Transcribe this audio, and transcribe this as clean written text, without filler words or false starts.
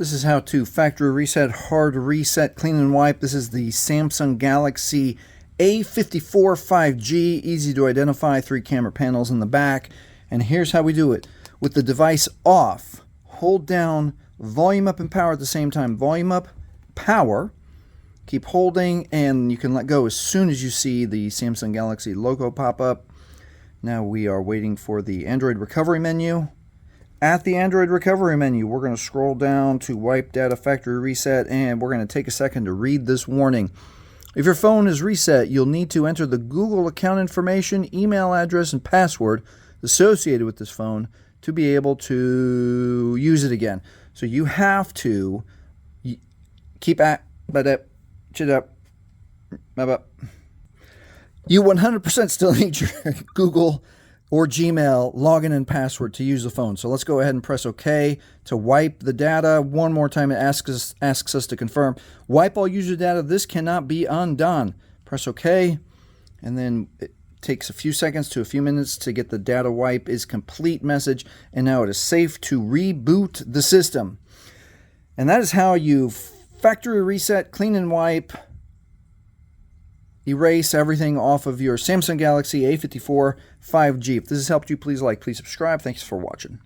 This is how to factory reset, hard reset, clean and wipe. This is the Samsung Galaxy A54 5G, easy to identify, 3 camera panels in the back. And here's how we do it. With the device off, hold down volume up and power at the same time. Volume up, power. Keep holding, and you can let go as soon as you see the Samsung Galaxy logo pop up. Now we are waiting for the Android recovery menu. At the Android recovery menu, we're going to scroll down to Wipe Data Factory Reset, and we're going to take a second to read this warning. If your phone is reset, you'll need to enter the Google account information, email address, and password associated with this phone to be able to use it again. So you have to keep at you 100% still need your Google or Gmail login and password to use the phone. So let's go ahead and press OK to wipe the data. One more time, it asks us to confirm. Wipe all user data. This cannot be undone. Press OK, and then it takes a few seconds to a few minutes to get the data wipe is complete message, and now it is safe to reboot the system. And that is how you factory reset, clean and wipe, erase everything off of your Samsung Galaxy A54 5G. If this has helped you, please like, please subscribe. Thanks for watching.